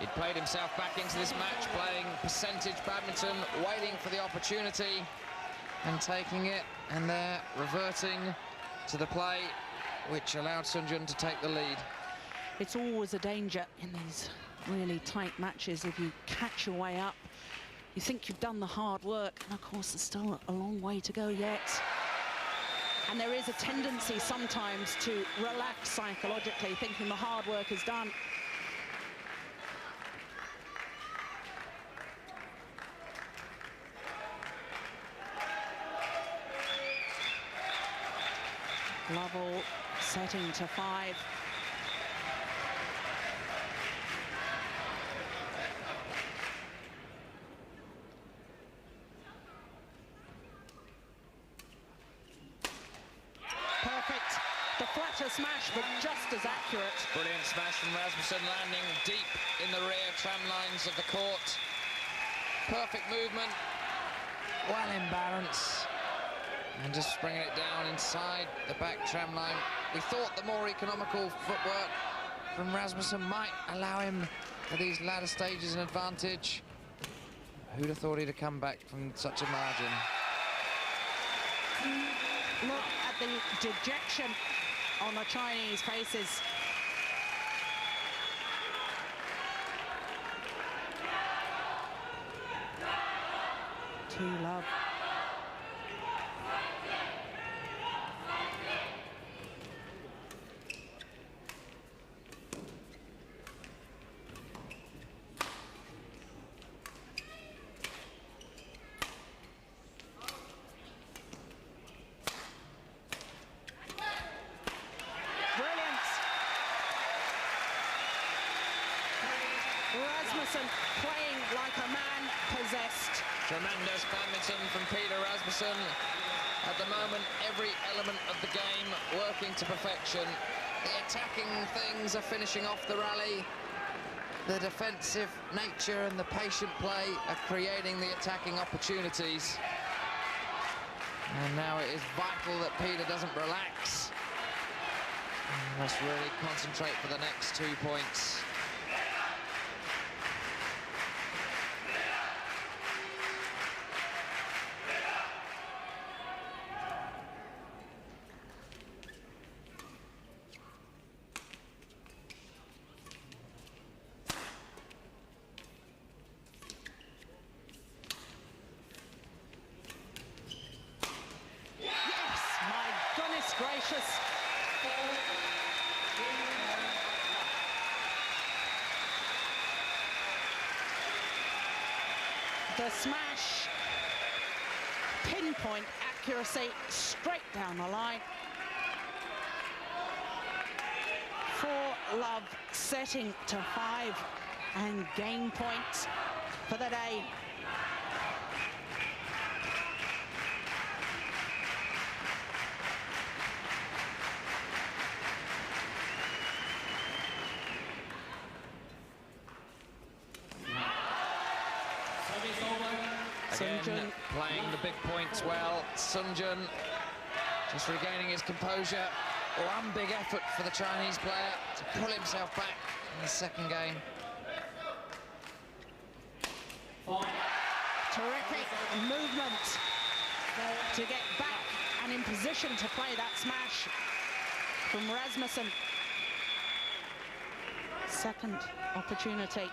He'd played himself back into this match, playing percentage badminton, waiting for the opportunity and taking it, and they're reverting to the play, which allowed SUN Jun to take the lead. It's always a danger in these really tight matches. If you catch your way up, you think you've done the hard work, and of course there's still a long way to go yet. And there is a tendency sometimes to relax psychologically, thinking the hard work is done. Lovell setting to 5. Perfect. The flatter smash, but just as accurate. Brilliant smash from Rasmussen, landing deep in the rear tram lines of the court. Perfect movement, well in balance. And just bringing it down inside the back tram line. We thought the more economical footwork from Rasmussen might allow him for these latter stages an advantage. Who'd have thought he'd have come back from such a margin? Look at the dejection on the Chinese faces. Love. Rasmussen playing like a man possessed. Tremendous badminton from Peter Rasmussen. At the moment, every element of the game working to perfection. The attacking things are finishing off the rally. The defensive nature and the patient play are creating the attacking opportunities. And now it is vital that Peter doesn't relax. He must really concentrate for the next 2 points. Gracious. The smash, pinpoint accuracy, straight down the line. For Love, setting to 5 and game point for the day. Again, playing the big points well. SUN Jun just regaining his composure. One big effort for the Chinese player to pull himself back in the second game. Terrific movement to get back and in position to play that smash from Rasmussen. Second opportunity.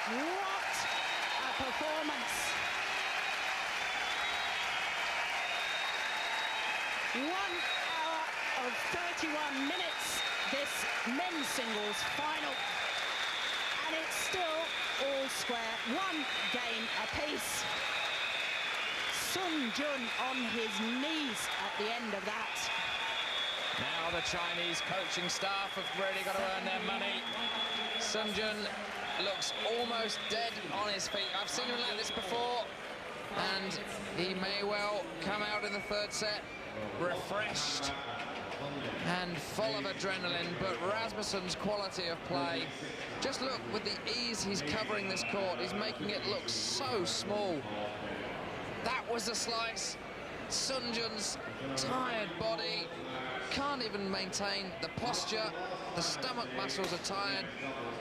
What a performance. 1 hour of 31 minutes, this men's singles final. And it's still all square, 1 game apiece. Sun Jun on his knees at the end of that. Now the Chinese coaching staff have really got to earn their money. Sun Jun looks almost dead on his feet. I've seen him like this before, and he may well come out in the third set refreshed and full of adrenaline, but Rasmussen's quality of play, just look with the ease he's covering this court, he's making it look so small. That was a slice. Sun Jun's tired body can't even maintain the posture, the stomach muscles are tired,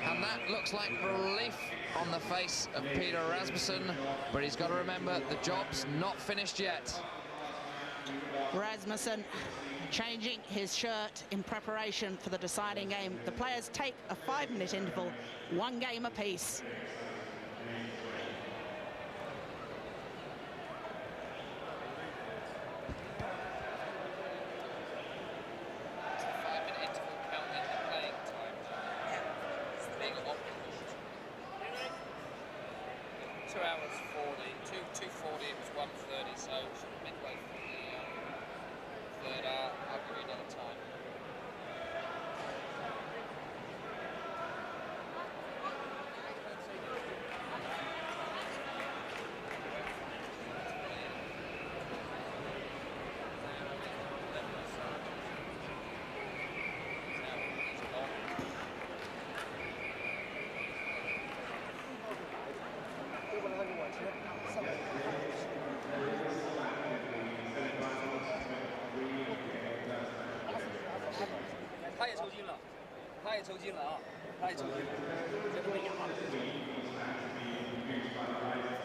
and that looks like relief on the face of Peter Rasmussen, but he's got to remember the job's not finished yet. Rasmussen changing his shirt in preparation for the deciding game. The players take a 5-minute interval, 1 game apiece.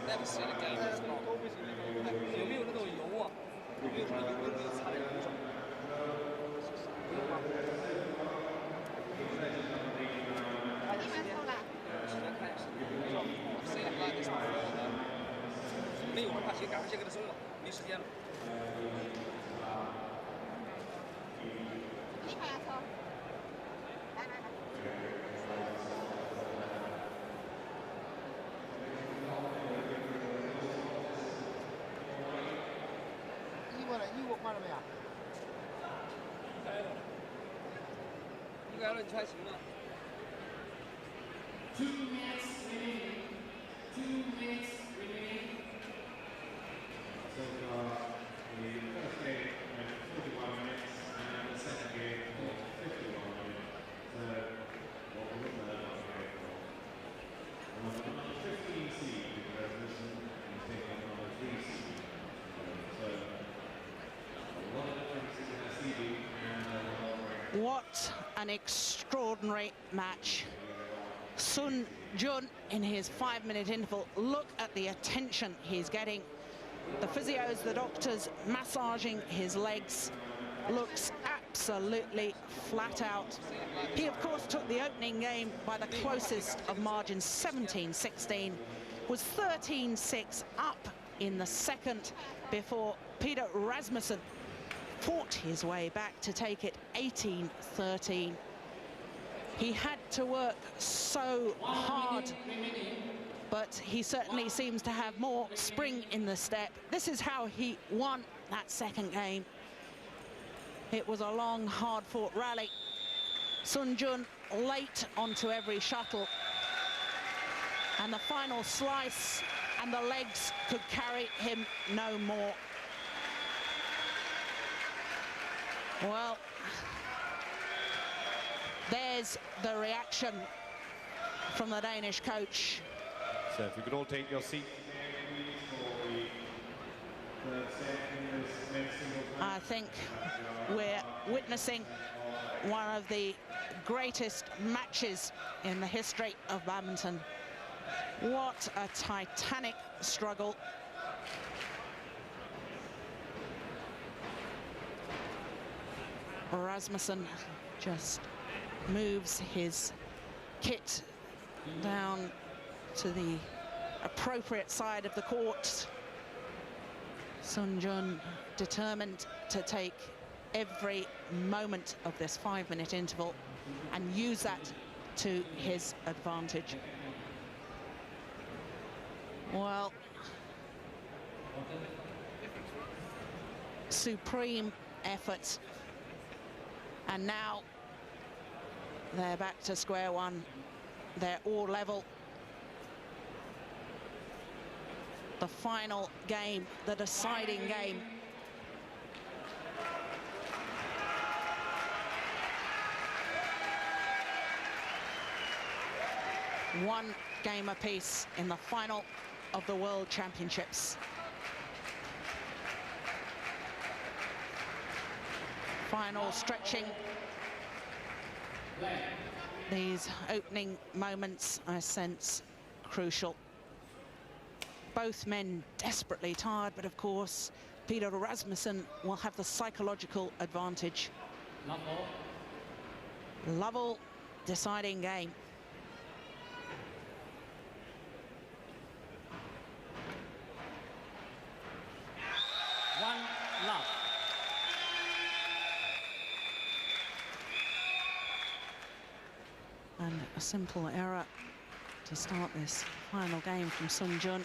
Never seen a game this long. I've seen it like this before, though. 没有的话，先赶快先给他收了，没时间了。你快点收，来来来。衣服换了没有？应该了，你还行了。2 minutes remaining. 2 minutes remaining. So the first game went 41 minutes and the second game was 51 minutes. So what we're looking at is number 15 seed with Rasmussen and taking on number 3 seed. So a lot of differences in the seeding and what an extraordinary match. Sun Jun in his 5-minute interval. Look at the attention he's getting. The physios, the doctors massaging his legs. Looks absolutely flat out. He, of course, took the opening game by the closest of margins, 17-16. Was 13-6 up in the second before Peter Rasmussen fought his way back to take it 18-13. He had to work so hard, but he certainly seems to have more spring in the step. This is how he won that second game. It was a long, hard-fought rally. Sun Jun late onto every shuttle. And the final slice, and the legs could carry him no more. Well, there's the reaction from the Danish coach. So if you could all take your seat. I think we're witnessing one of the greatest matches in the history of badminton. What a titanic struggle. Rasmussen just moves his kit down to the appropriate side of the court. Sun Jun determined to take every moment of this 5-minute interval and use that to his advantage. Well, supreme effort. And now they're back to square one. They're all level. The final game, the deciding game. One game apiece in the final of the World Championships. Final stretching. These opening moments, I sense, crucial. Both men desperately tired, but of course, Peter Rasmussen will have the psychological advantage. Level deciding game. One love. And a simple error to start this final game from SUN Jun.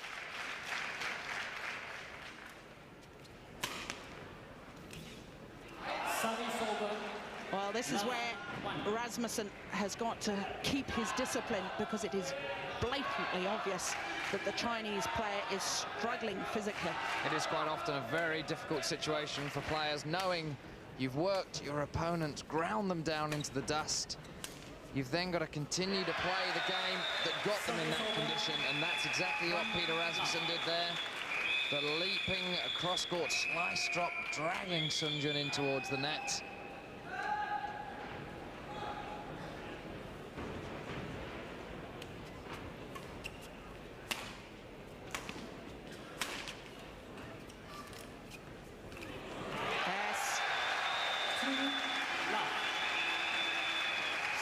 Well, this is where Rasmussen has got to keep his discipline, because it is blatantly obvious that the Chinese player is struggling physically. It is quite often a very difficult situation for players, knowing you've worked your opponents, ground them down into the dust. You've then got to continue to play the game that got them in that condition, and that's exactly what Peter Rasmussen did there. The leaping cross-court slice drop, dragging SUN Jun in towards the net.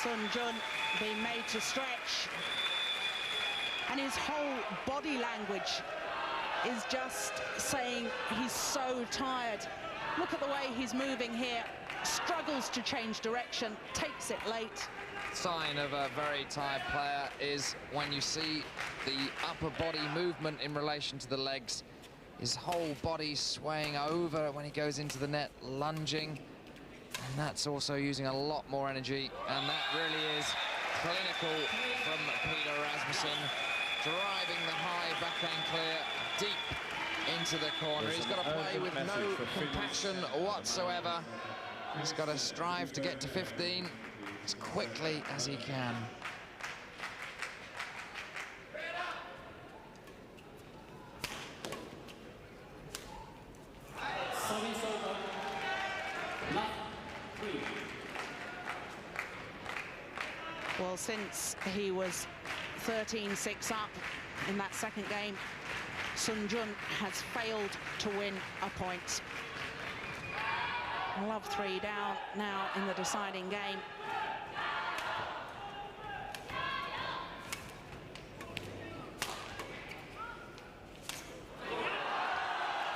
SUN Jun being made to stretch, and his whole body language is just saying he's so tired. Look at the way he's moving here, struggles to change direction, takes it late. Sign of a very tired player is when you see the upper body movement in relation to the legs, his whole body swaying over when he goes into the net, lunging. And that's also using a lot more energy, and that really is clinical from Peter Rasmussen, driving the high backhand clear deep into the corner. He's got to play with no compassion whatsoever. He's got to strive to get to 15 as quickly as he can. Well, since he was 13-6 up in that second game, SUN Jun has failed to win a point. Love 3 down now in the deciding game.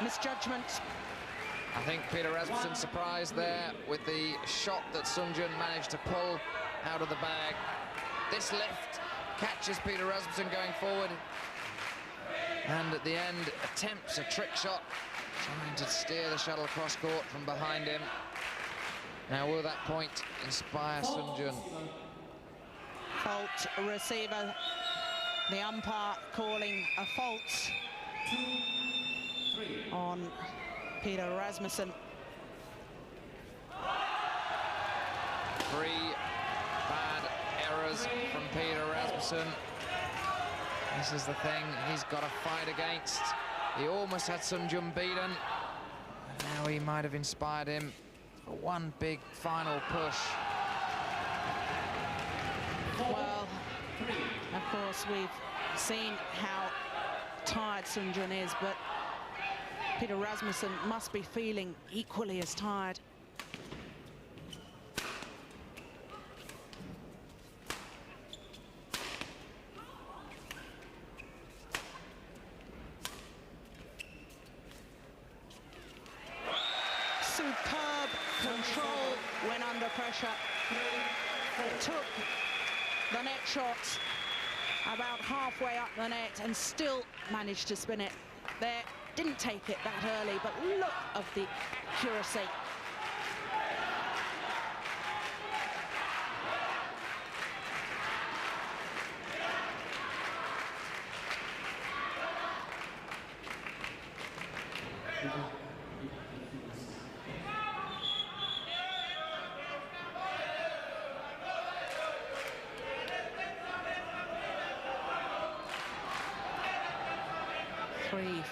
Misjudgment. I think Peter Rasmussen surprised there with the shot that SUN Jun managed to pull out of the bag. This lift catches Peter Rasmussen going forward, and at the end attempts a trick shot, trying to steer the shuttle cross court from behind him. Now will that point inspire SUN Jun? Fault receiver, the umpire calling a fault on Peter Rasmussen. 3 bad errors from Peter Rasmussen. This is the thing he's got to fight against. He almost had SUN Jun beaten. Now he might have inspired him for one big final push. Well, of course, we've seen how tired SUN Jun is, but Peter Rasmussen must be feeling equally as tired. Superb control when under pressure. Took the net shot about halfway up the net and still managed to spin it. There didn't take it that early, but look of the accuracy.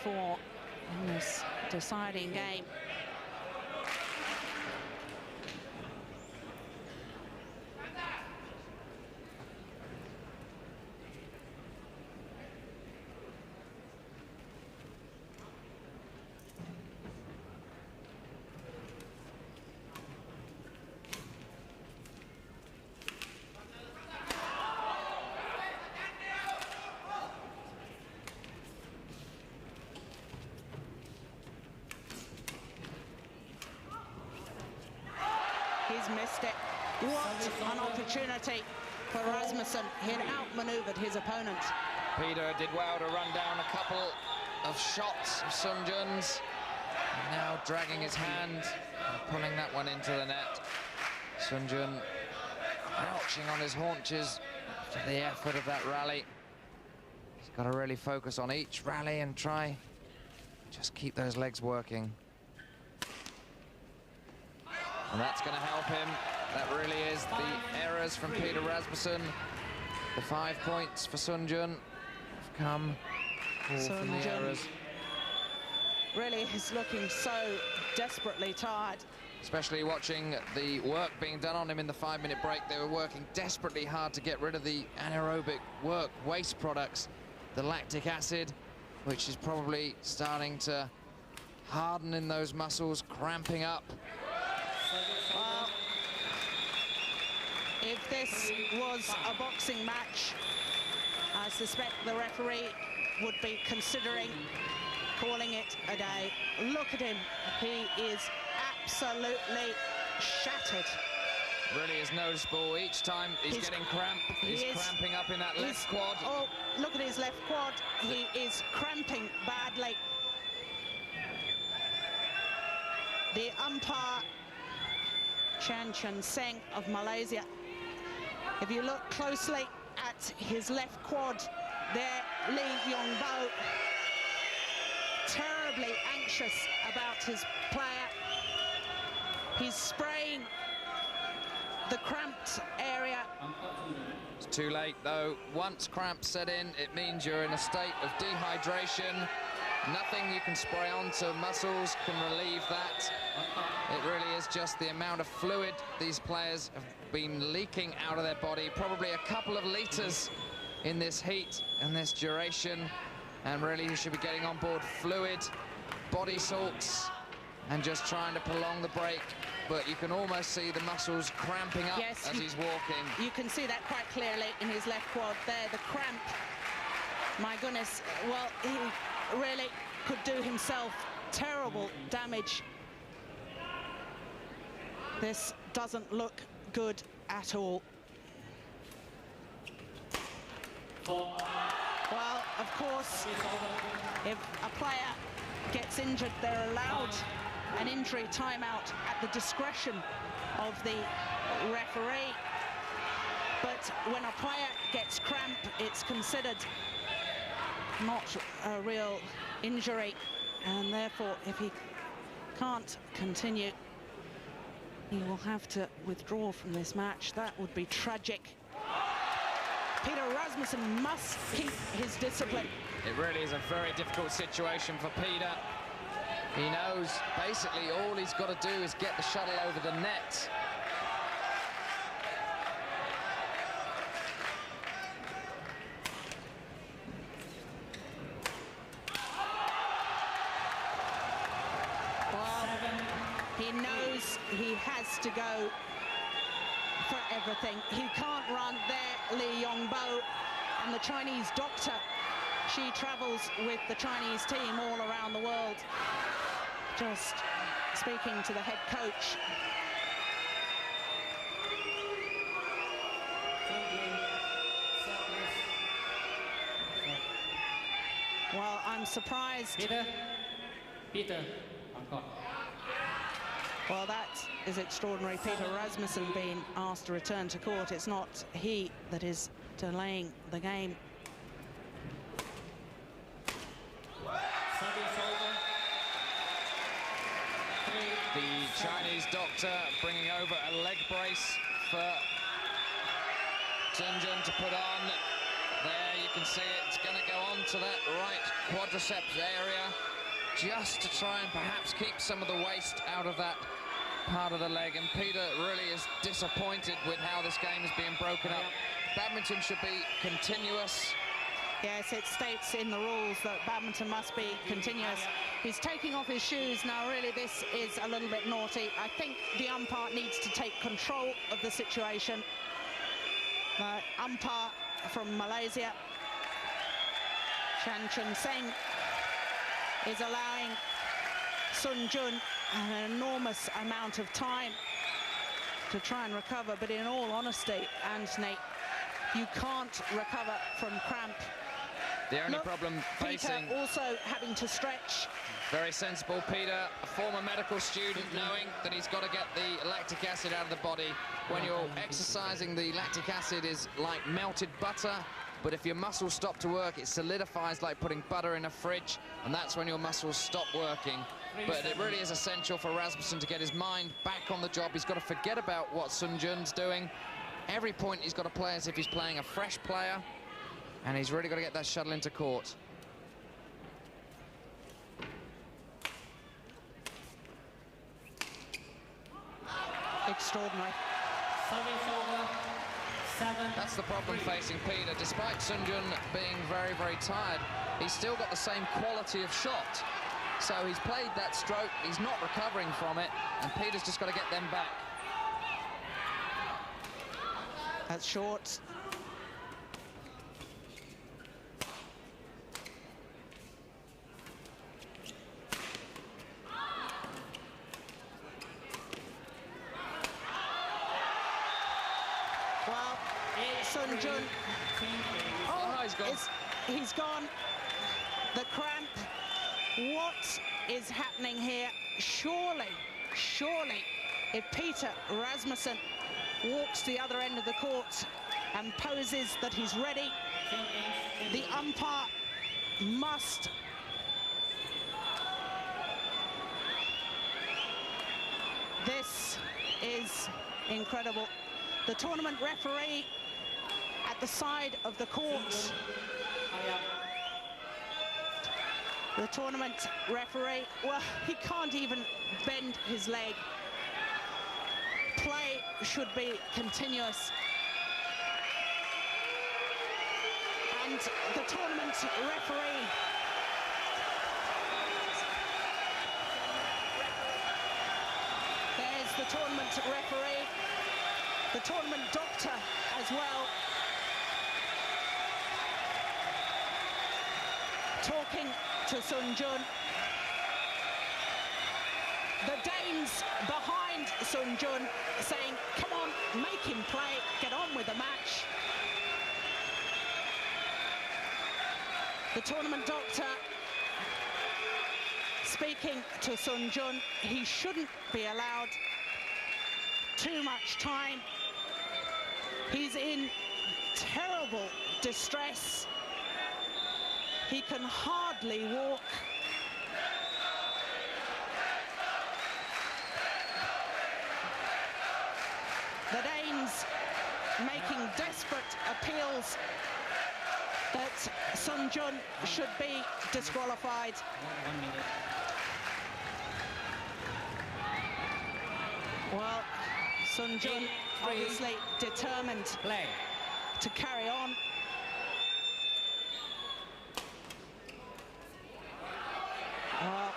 Four in this deciding game. He's missed it. What an opportunity for Rasmussen. He had outmaneuvered his opponent. Peter did well to run down a couple of shots of SUN Jun's. Now dragging his hand and pulling that one into the net. SUN Jun crouching on his haunches for the effort of that rally. He's got to really focus on each rally and try just keep those legs working. And that's going to help him. That really is the errors from Peter Rasmussen. The 5 points for SUN Jun have come all from the errors. Really is looking so desperately tired. Especially watching the work being done on him in the 5-minute break. They were working desperately hard to get rid of the anaerobic work waste products, the lactic acid, which is probably starting to harden in those muscles, cramping up. Well, if this was a boxing match, I suspect the referee would be considering calling it a day. Look at him. He is absolutely shattered. Really is noticeable each time he's getting cramp. He's cramping up in that left quad. Oh, look at his left quad. He is cramping badly. The umpire, Chan Chun Seng of Malaysia. If you look closely at his left quad, there, Lee Yong Bo, terribly anxious about his player. He's spraying the cramped area. It's too late, though. Once cramps set in, it means you're in a state of dehydration. Nothing you can spray onto muscles can relieve that. It really is just the amount of fluid these players have been leaking out of their body. Probably a couple of litres in this heat and this duration. And really, you should be getting on board fluid, body salts, and just trying to prolong the break. But you can almost see the muscles cramping up as he's walking. You can see that quite clearly in his left quad there, the cramp. My goodness, well, he really could do himself terrible damage. This doesn't look good at all. Well, of course, if a player gets injured, they're allowed an injury timeout at the discretion of the referee. But when a player gets cramp, it's considered not a real injury, and therefore if he can't continue, he will have to withdraw from this match. That would be tragic. Peter Rasmussen must keep his discipline. It really is a very difficult situation for Peter. He knows basically all he's got to do is get the shuttle over the net. He knows he has to go for everything. He can't run there, Lee Yong Bo, and the Chinese doctor. She travels with the Chinese team all around the world. Just speaking to the head coach. Well, I'm surprised Peter on court. Well, that is extraordinary. Peter Rasmussen being asked to return to court. It's not he that is delaying the game. Service over. The Chinese doctor bringing over a leg brace for SUN Jun to put on. There you can see it's going to go on to that right quadriceps area, just to try and perhaps keep some of the waste out of that part of the leg. And Peter really is disappointed with how this game is being broken up. Badminton should be continuous. Yes, it states in the rules that badminton must be continuous. He's taking off his shoes now. Really, this is a little bit naughty. I think the umpire needs to take control of the situation. The umpire from Malaysia, Chan Chun Seng, is allowing SUN Jun an enormous amount of time to try and recover. But in all honesty, Anthony, you can't recover from cramp. The only Look, problem facing... Peter also having to stretch. Very sensible, Peter, a former medical student, knowing that he's got to get the lactic acid out of the body. When you're exercising, the lactic acid is like melted butter, but if your muscles stop to work, it solidifies like putting butter in a fridge, and that's when your muscles stop working. But it really is essential for Rasmussen to get his mind back on the job. He's got to forget about what SUN Jun's doing. Every point he's got to play as if he's playing a fresh player, and he's really got to get that shuttle into court. Extraordinary. Service over. 7. That's the problem facing Peter. Despite SUN Jun being very, very tired, he's still got the same quality of shot. So he's played that stroke, he's not recovering from it, and Peter's just got to get them back. That's short. Well, SUN Jun. Oh, he's gone. He's gone. The cramp. What is happening here? Surely, if Peter Rasmussen walks the other end of the court and poses that he's ready, the umpire must this is incredible. The tournament referee at the side of the court. The tournament referee, well, he can't even bend his leg. Play should be continuous. And the tournament referee there's the tournament referee, the tournament doctor as well, talking to SUN Jun. The Danes behind SUN Jun saying, come on, make him play, get on with the match. The tournament doctor speaking to SUN Jun, he shouldn't be allowed too much time. He's in terrible distress. He can hardly walk. The Danes making desperate appeals that SUN Jun should be disqualified. 1 minute. Well, SUN Jun obviously determined Play. to carry on. Well,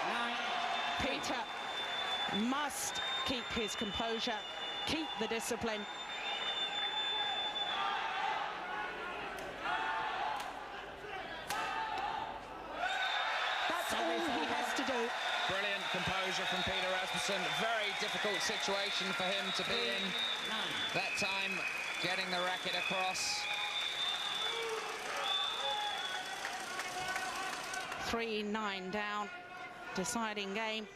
9. Peter must keep his composure, keep the discipline. That's all he has to do. Brilliant composure from Peter Rasmussen. Very difficult situation for him to be in. 9. That time, getting the racket across. 3-9 down, deciding game.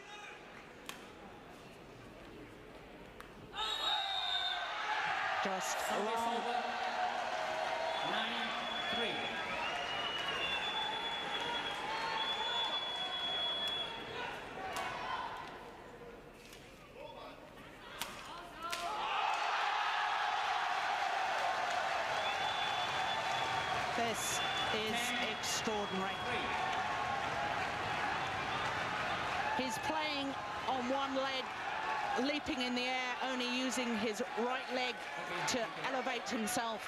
Just long. 9-3. This is extraordinary. He's playing on one leg, leaping in the air, only using his right leg to elevate himself.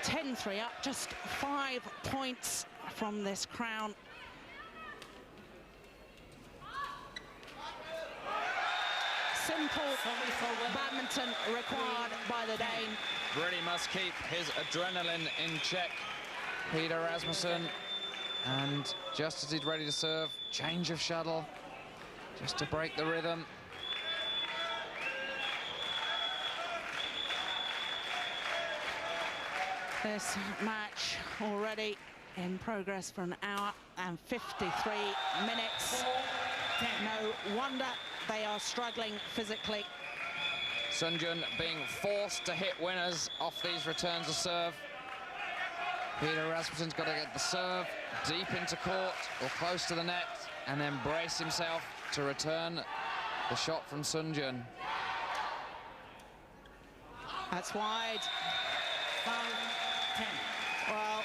10-3 up, just 5 points from this crown. Simple badminton required by the Dane. Really must keep his adrenaline in check, Peter Rasmussen. And just as he's ready to serve, change of shuttle, just to break the rhythm. This match already in progress for 1 hour and 53 minutes. No wonder they are struggling physically. SUN Jun being forced to hit winners off these returns of serve. Peter Rasmussen's got to get the serve deep into court or close to the net and then brace himself to return the shot from SUN Jun. That's wide. 5-10. Well,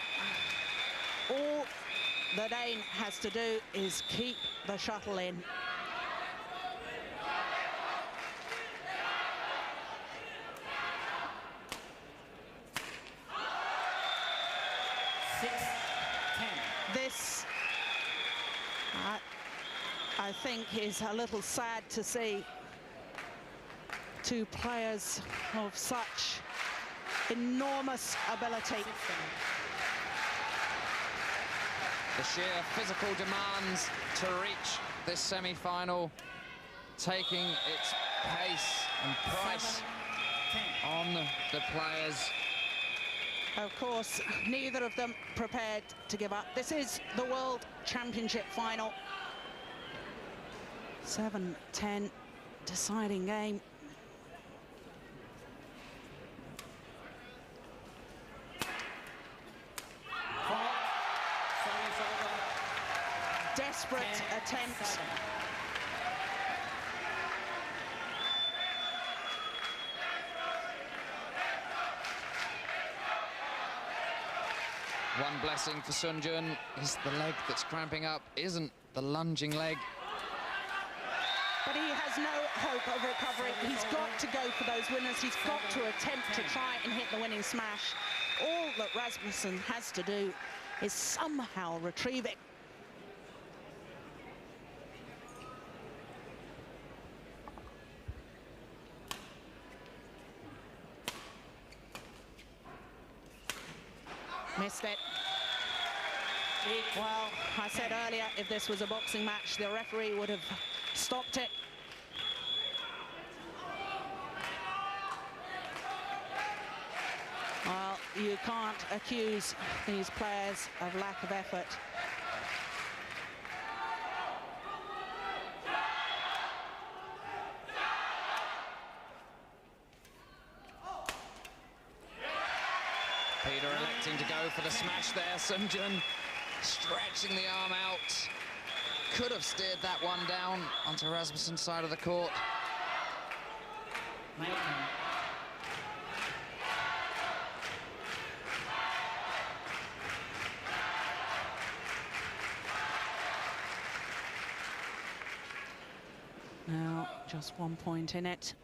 all the Dane has to do is keep the shuttle in. This, I think, is a little sad to see. Two players of such enormous ability. The sheer physical demands to reach this semi-final, taking its pace and price on the players. Of course, neither of them prepared to give up. This is the World Championship final. 7-10, deciding game. Desperate attempt. One blessing for SUN Jun is the leg that's cramping up isn't the lunging leg. But he has no hope of recovery. He's got to go for those winners. He's got to attempt to try and hit the winning smash. All that Rasmussen has to do is somehow retrieve it. Missed it. Well, I said earlier, if this was a boxing match, the referee would have stopped it. Well, you can't accuse these players of lack of effort. Peter electing to go for the smash there. SUN Jun stretching the arm out. Could have steered that one down onto Rasmussen's side of the court. Now, just 1 point in it.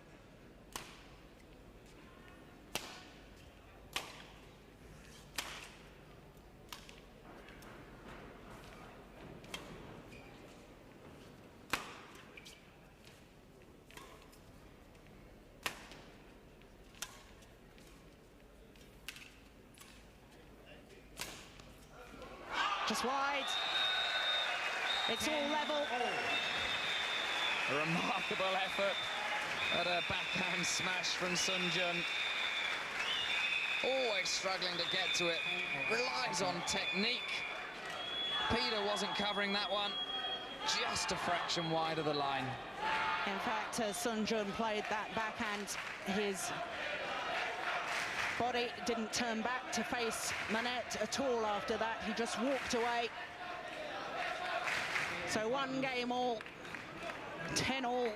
Just wide. It's all level. A remarkable effort at a backhand smash from SUN Jun. Always struggling to get to it. Relies on technique Peter wasn't covering that one, just a fraction wide of the line. In fact, SUN Jun played that backhand. His body didn't turn back to face the net at all after that. He just walked away. So 1 game all, 10 all.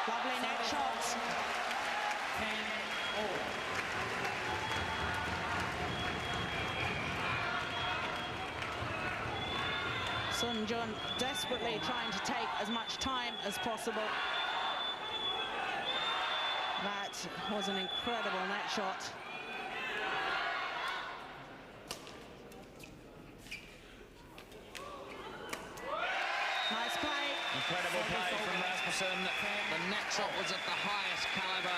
Lovely net shots. 10-all. SUN Jun desperately trying to take as much time as possible. That was an incredible net shot. Nice play. Incredible play from Rasmussen. The net shot was at the highest caliber.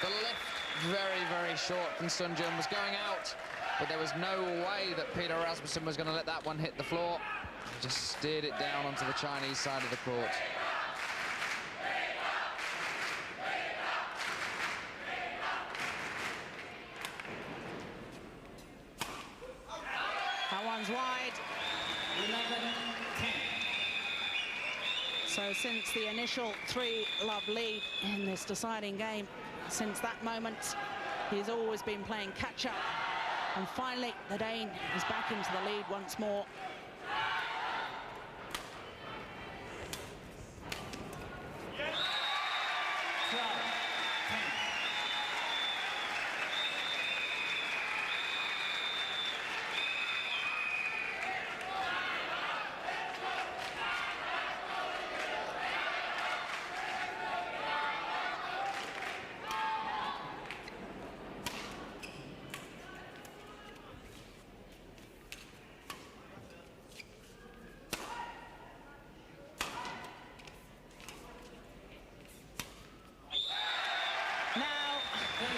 The lift very, very short from SUN Jun was going out, but there was no way that Peter Rasmussen was going to let that one hit the floor. He just steered it down onto the Chinese side of the court. That one's wide. 11-10. So since the initial 3-love lead in this deciding game, since that moment, he's always been playing catch-up. And finally, the Dane is back into the lead once more.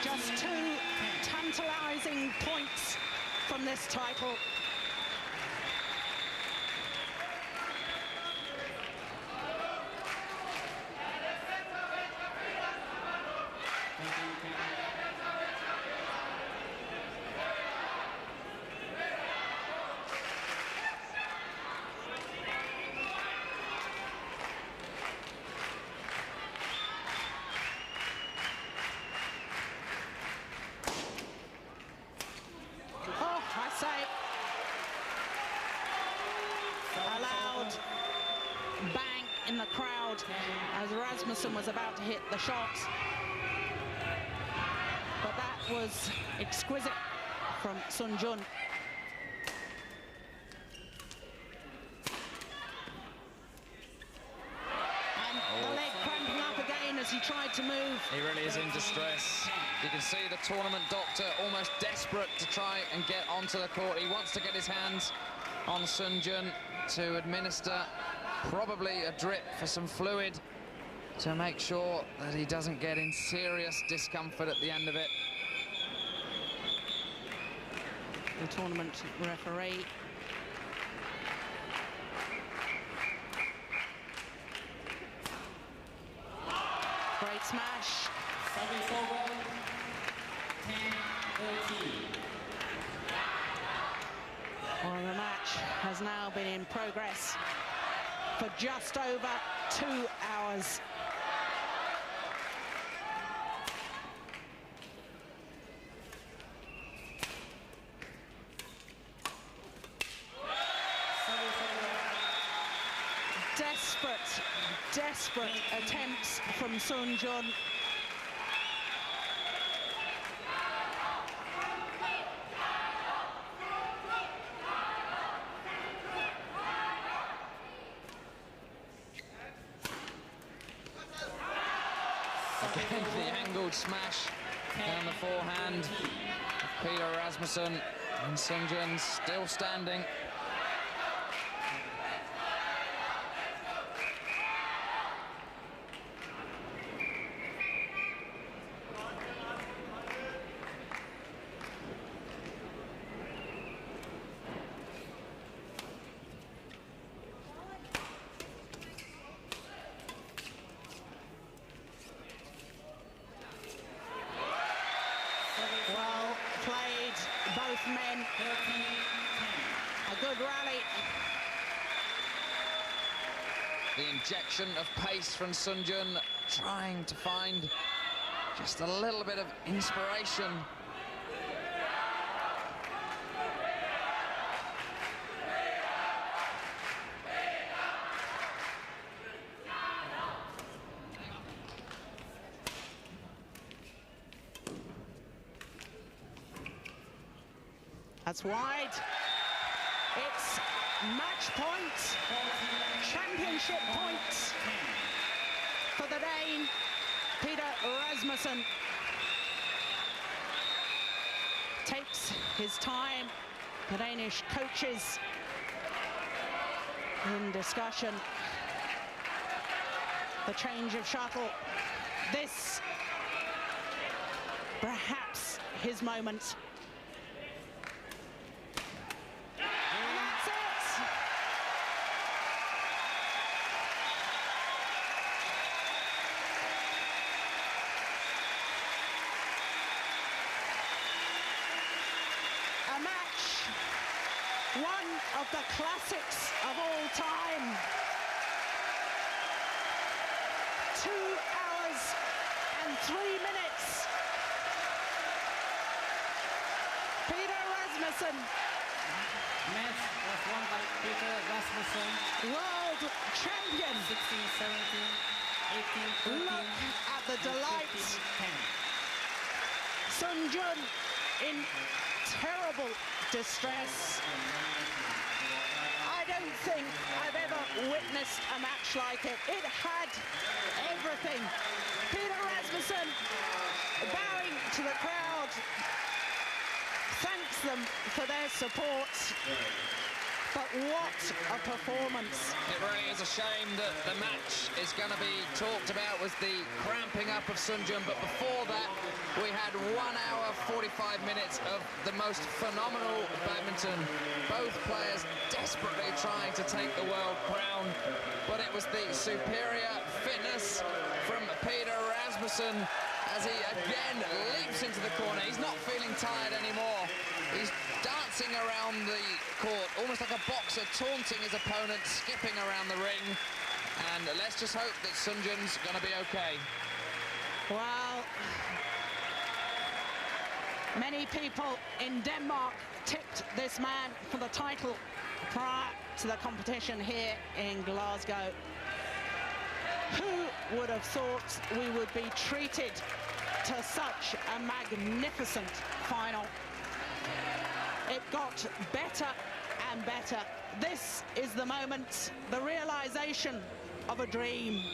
Just 2 tantalizing points from this title. Bang in the crowd as Rasmussen was about to hit the shot. But that was exquisite from SUN Jun. And the leg cramping up again as he tried to move. He really is in distress. You can see the tournament doctor almost desperate to try and get onto the court. He wants to get his hands on SUN Jun to administer probably a drip for some fluid to make sure that he doesn't get in serious discomfort at the end of it. The tournament referee. Great smash. Service over. 10-13. Well, the match has now been in progress for just over 2 hours. Desperate attempts from SUN Jun. Again, the angled smash down the forehand of Peter Rasmussen, and SUN Jun still standing. men. 13-10. A good rally. The injection of pace from SUN Jun, trying to find just a little bit of inspiration. That's wide. It's match point. Championship points for the Dane, Peter Rasmussen. Takes his time. The Danish coaches in discussion. The change of shuttle. This, perhaps his moment. And that's it. A match, one of the classics of all time. 2 hours and 3 minutes. Peter Rasmussen, Match was won by Peter Rasmussen. world champion. 16-17, 18-13. Look at the delight. 15-10. SUN Jun in terrible distress. I don't think I've ever witnessed a match like it. It had everything. Peter Rasmussen bowing to the crowd, thanks them for their support. But what a performance. It really is a shame that the match is going to be talked about was the cramping up of SUN Jun, but before that we had 1 hour 45 minutes of the most phenomenal badminton. Both players desperately trying to take the world crown, but it was the superior fitness from Peter Rasmussen as he again leaps into the corner. He's not feeling tired anymore. He's dancing around the court, almost like a boxer, taunting his opponent, skipping around the ring. And let's just hope that SUN Jun's going to be okay. Well, many people in Denmark tipped this man for the title prior to the competition here in Glasgow. Who would have thought we would be treated to such a magnificent final? It got better and better. This is the moment, the realization of a dream.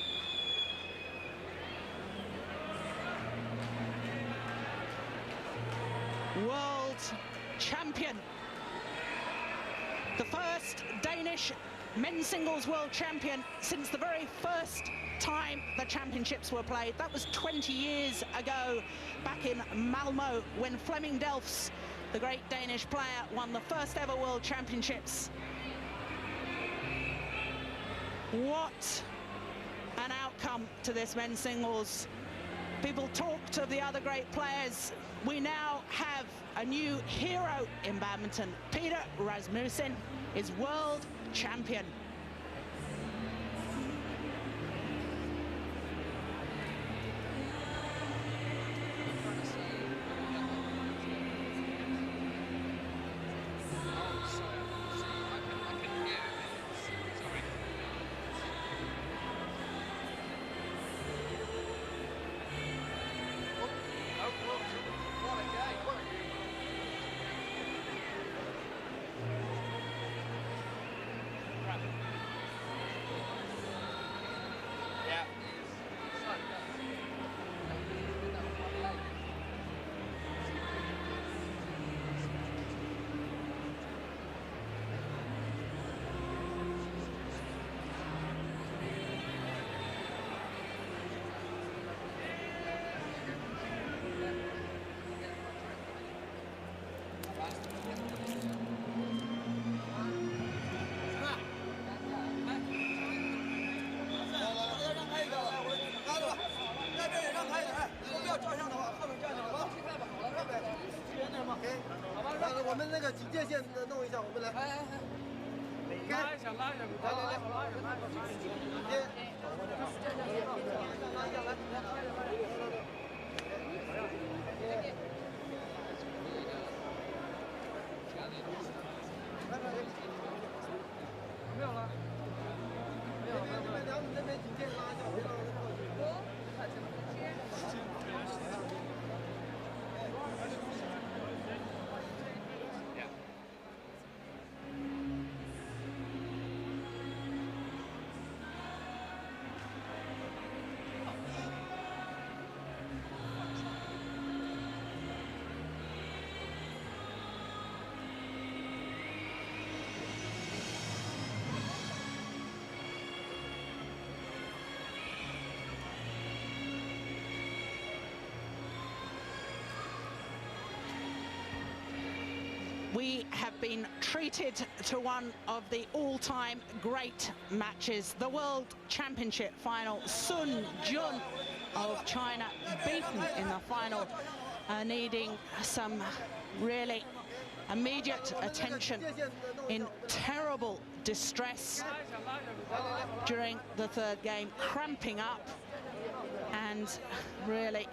World champion. The first Danish men's singles world champion since the very first time the championships were played. That was 20 years ago, back in Malmö, when Flemming Delfs, the great Danish player, won the first ever world championships. What an outcome to this men's singles. People talked of the other great players. We now have a new hero in badminton. Peter Rasmussen is world champion. Right. 我们那个警戒线弄一下，我们来。拉一下，拉一下，来，警戒。拉一下，来。没有了。没有。那边警戒拉一下，别让人过去。We have been treated to one of the all-time great matches, the World Championship final. SUN Jun of China beaten in the final, needing some really immediate attention, in terrible distress during the third game, cramping up, and really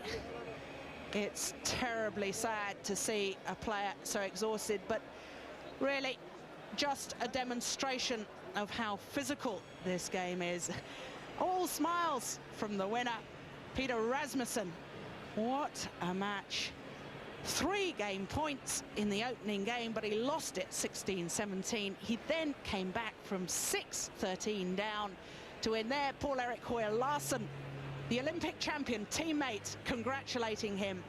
it's terribly sad to see a player so exhausted, but really just a demonstration of how physical this game is. All smiles from the winner, Peter Rasmussen. What a match. 3 game points in the opening game, but he lost it 16-17. He then came back from 6-13 down to win there. Paul-Erik Hoyer Larsen, the Olympic champion, teammate congratulating him,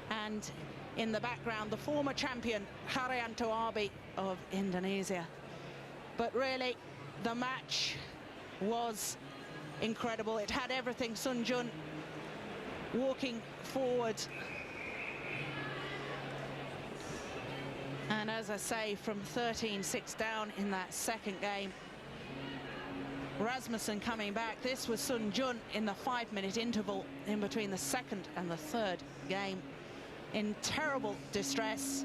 and in the background the former champion Haryanto Abi of Indonesia. But really the match was incredible. It had everything. SUN Jun walking forward, and as I say, from 13-6 down in that second game, Rasmussen coming back. This was SUN Jun in the 5-minute interval in between the second and the third game, in terrible distress,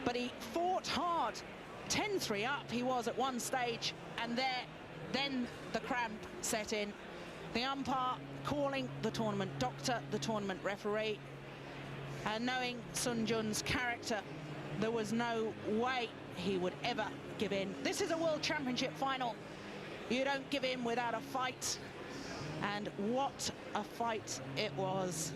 but he fought hard. 10-3 up he was at one stage, and then the cramp set in. The umpire calling the tournament doctor, the tournament referee, and knowing SUN Jun's character, there was no way he would ever give in. This is a World Championship final. You don't give in without a fight, and what a fight it was.